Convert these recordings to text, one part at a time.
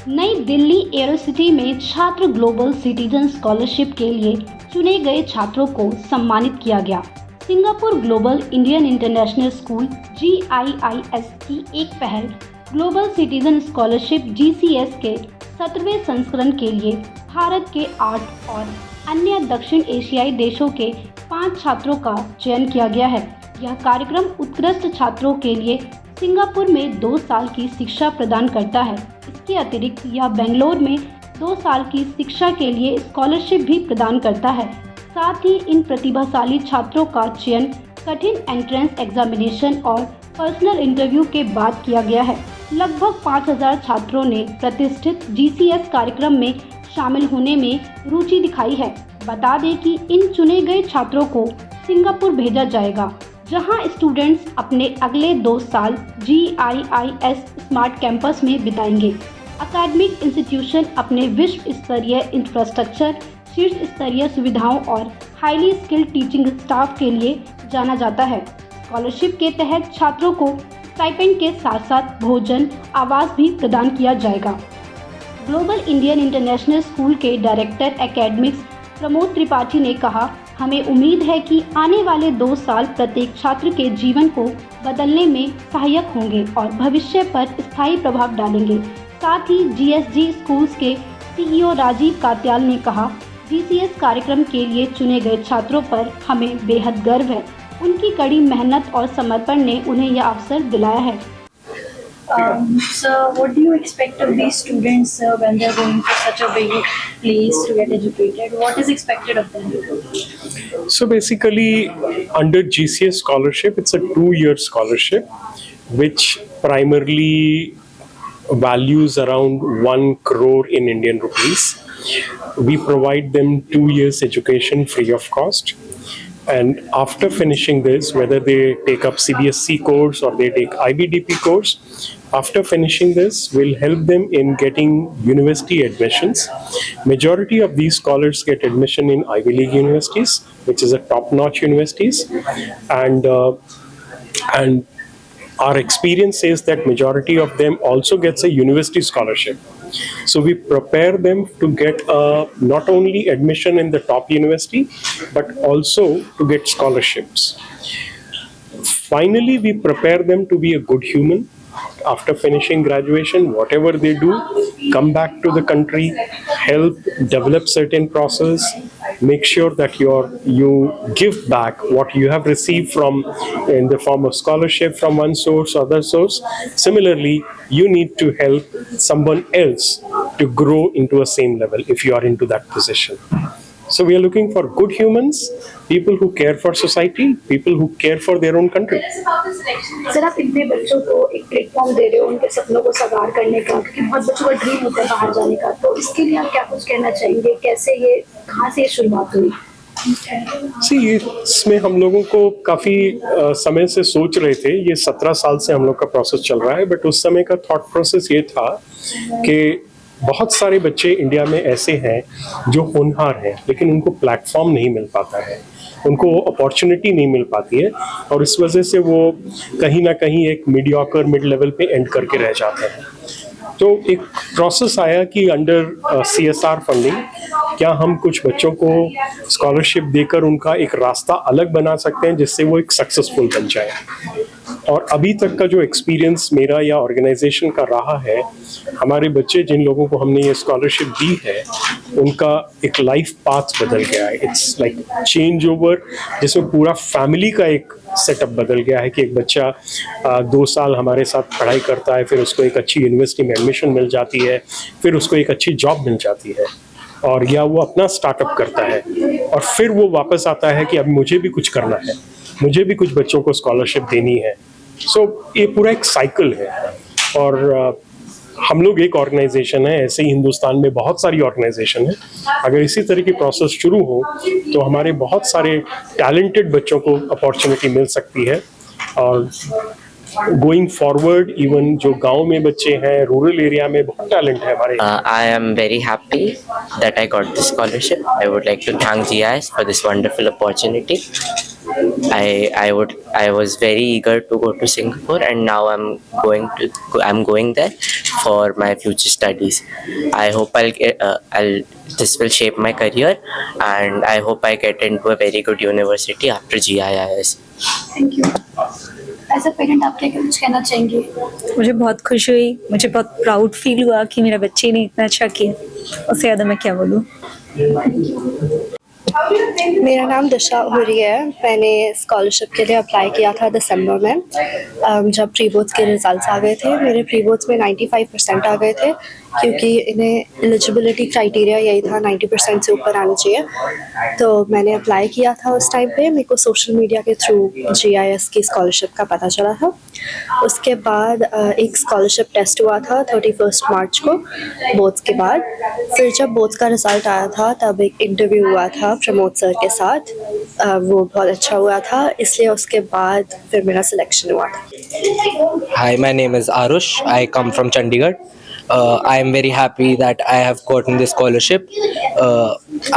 नई दिल्ली एयरोसिटी में छात्र ग्लोबल सिटीजन स्कॉलरशिप के लिए चुने गए छात्रों को सम्मानित किया गया। Singapore global Indian international school GIIS की एक पहल ग्लोबल सिटीजन स्कॉलरशिप GCS के 17वें संस्करण के लिए भारत के 8 और अन्य दक्षिण एशियाई देशों के 5 छात्रों का चयन किया गया है। यह कार्यक्रम उत्कृष्ट छात्रों के लिए सिंगापुर में 2 साल की शिक्षा प्रदान करता है। इसके अतिरिक्त यह बेंगलोर में 2 साल की शिक्षा के लिए स्कॉलरशिप भी प्रदान करता है। साथ ही इन प्रतिभाशाली छात्रों का चयन कठिन एंट्रेंस एग्जामिनेशन और पर्सनल इंटरव्यू के बाद किया गया है। लगभग 5000 छात्रों ने प्रतिष्ठित GCS कार्यक्रम में शामिल होने में रुचि दिखाई है। बता दें कि इन चुने गए छात्रों को सिंगापुर भेजा जाएगा, जहां स्टूडेंट्स अपने अगले 2 साल GIIS स्मार्ट कैंपस में बिताएंगे। अकादमिक इंस्टीट्यूशन अपने विश्व स्तरीय इंफ्रास्ट्रक्चर, शीर्ष स्तरीय सुविधाओं और हाईली स्किल्ड टीचिंग स्टाफ के लिए जाना जाता है। स्कॉलरशिप के तहत छात्रों को स्टाइपेंड के साथ साथ भोजन, आवास भी प्रदान किया जाएगा। ग्लोबल इंडियन इंटरनेशनल स्कूल के डायरेक्टर एकेडमिक्स प्रमोद त्रिपाठी ने कहा, हमें उम्मीद है कि आने वाले 2 साल प्रत्येक छात्र के जीवन को बदलने में सहायक होंगे और भविष्य पर स्थायी प्रभाव डालेंगे। साथ ही GSG स्कूल्स के CEO राजीव कात्याल ने कहा, GCS कार्यक्रम के लिए चुने गए छात्रों पर हमें बेहद गर्व है। उनकी कड़ी मेहनत और समर्पण ने उन्हें यह अवसर दिलाया है। So what do you expect of these students when they're going to such a big place to get educated? What is expected of them? So basically, under GCS scholarship, it's a 2-year scholarship, which primarily values around 1 crore in Indian rupees. We provide them 2 years education free of cost. And after finishing this, whether they take up CBSE course or they take IBDP course, after finishing this, we'll help them in getting university admissions. Majority of these scholars get admission in Ivy League universities, which is a top-notch universities, and our experience says that majority of them also gets a university scholarship. So we prepare them to get not only admission in the top university, but also to get scholarships. Finally, we prepare them to be a good human. After finishing graduation, whatever they do, come back to the country, help develop certain process, make sure that you give back what you have received from in the form of scholarship from one source or other source. Similarly, you need to help someone else to grow into a same level if you are into that position. So we are looking for good humans, people who care for society, people who care for their own country. Sir, आप इतने बच्चों को एक platform दे रहे हो उनके सपनों को साकार करने का, क्योंकि बहुत बच्चों का ड्रीम होता है बाहर जाने का, तो इसके लिए आप क्या कुछ कहना चाहेंगे? कैसे ये, कहाँ से ये शुरुआत हुई? इसमें हम लोगों को काफ़ी समय से सोच रहे थे। ये 17 साल से हम लोग का प्रोसेस चल रहा है, बट उस समय का थॉट प्रोसेस ये था कि बहुत सारे बच्चे इंडिया में ऐसे हैं जो होनहार हैं, लेकिन उनको प्लेटफॉर्म नहीं मिल पाता है, उनको अपॉर्चुनिटी नहीं मिल पाती है, और इस वजह से वो कहीं ना कहीं एक मीडियोकर मिड लेवल पे एंड करके रह जाते हैं। तो एक प्रोसेस आया कि अंडर CSR फंडिंग क्या हम कुछ बच्चों को स्कॉलरशिप देकर उनका एक रास्ता अलग बना सकते हैं जिससे वो एक सक्सेसफुल बन जाए। और अभी तक का जो एक्सपीरियंस मेरा या ऑर्गेनाइजेशन का रहा है, हमारे बच्चे जिन लोगों को हमने ये स्कॉलरशिप दी है, उनका एक लाइफ पाथ बदल गया है। इट्स लाइक चेंज ओवर, जिसमें पूरा फैमिली का एक सेटअप बदल गया है कि एक बच्चा 2 साल हमारे साथ पढ़ाई करता है, फिर उसको एक अच्छी यूनिवर्सिटी में एडमिशन मिल जाती है, फिर उसको एक अच्छी जॉब मिल जाती है, और या वो अपना स्टार्टअप करता है, और फिर वो वापस आता है कि अब मुझे भी कुछ करना है, मुझे भी कुछ बच्चों को स्कॉलरशिप देनी है। सो ये पूरा एक साइकिल है, और हम लोग एक ऑर्गेनाइजेशन है, ऐसे ही हिंदुस्तान में बहुत सारी ऑर्गेनाइजेशन है। अगर इसी तरह की प्रोसेस शुरू हो तो हमारे बहुत सारे टैलेंटेड बच्चों को अपॉर्चुनिटी मिल सकती है, और गोइंग फॉरवर्ड इवन जो गांव में बच्चे हैं, रूरल एरिया में बहुत टैलेंट है हमारे। I am very happy that I got this scholarship. I would like to thank GIS for this wonderful opportunity. I was very eager to go to Singapore, and now I'm going there for my future studies. I hope I'll this will shape my career, and I hope I get into a very good university after GIIS. Thank you. As a parent आप क्या कुछ कहना चाहेंगे? मुझे बहुत खुशी हुई, मुझे बहुत प्राउड फील हुआ कि मेरे बच्चे ने इतना अच्छा किया। उससे ज़्यादा मैं क्या बोलूँ। मेरा नाम दिशा हुरी है। मैंने स्कॉलरशिप के लिए अप्लाई किया था दिसंबर में, जब प्री बोर्ड्स के रिजल्ट्स आ गए थे। मेरे प्री बोर्ड्स में 95% आ गए थे, क्योंकि इन्हें एलिजिबिलिटी क्राइटेरिया यही था 90% से ऊपर आना चाहिए। तो मैंने अप्लाई किया था उस टाइम पे। मेरे को सोशल मीडिया के थ्रू GIS की स्कॉलरशिप का पता चला था। उसके बाद एक स्कॉलरशिप टेस्ट हुआ था 31 मार्च को बोर्ड्स के बाद। फिर जब बोर्ड्स का रिज़ल्ट आया था तब एक इंटरव्यू हुआ था प्रमोद सर के साथ। वो बहुत अच्छा हुआ था, इसलिए उसके बाद फिर मेरा सिलेक्शन हुआ था। Hi, my name is Arush. I come from Chandigarh. I am very happy that I have gotten this scholarship.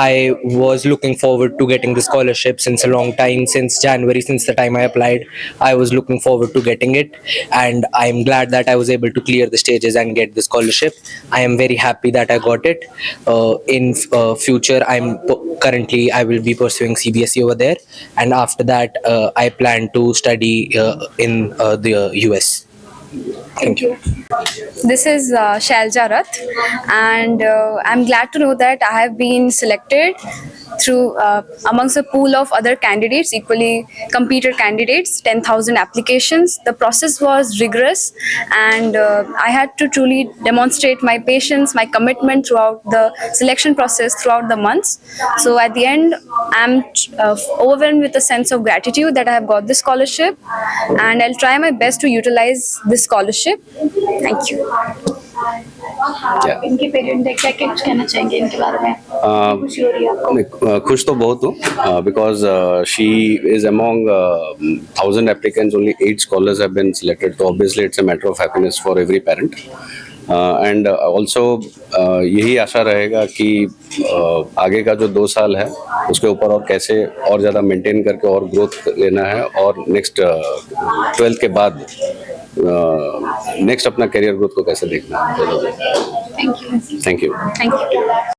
I was looking forward to getting the scholarship since a long time, since January, since the time I applied. I was looking forward to getting it, and I am glad that I was able to clear the stages and get the scholarship. I am very happy that I got it. In future, currently I will be pursuing CBSE over there, and after that, I plan to study in the US. Thank you. This is Shailja Rath, and I'm glad to know that I have been selected through amongst a pool of other candidates, equally competed candidates, 10,000 applications. The process was rigorous, and I had to truly demonstrate my patience, my commitment throughout the selection process, throughout the months. So at the end, I'm overwhelmed with a sense of gratitude that I have got this scholarship, and I'll try my best to utilize this scholarship. Thank you. इनके parent है, क्या कुछ कहना चाहेंगे इनके बारे में? खुशी हो रही है आपको? खुश तो बहुत हूँ, because she is among 1000 applicants, only 8 scholars have been selected, so obviously it's a matter of happiness for every parent. And also यही आशा रहेगा कि आगे का जो 2 साल है उसके ऊपर और कैसे और ज़्यादा मेंटेन करके और ग्रोथ लेना है, और नेक्स्ट 12th के बाद नेक्स्ट अपना करियर ग्रोथ को कैसे देखना है। Thank you. Thank you. Thank you.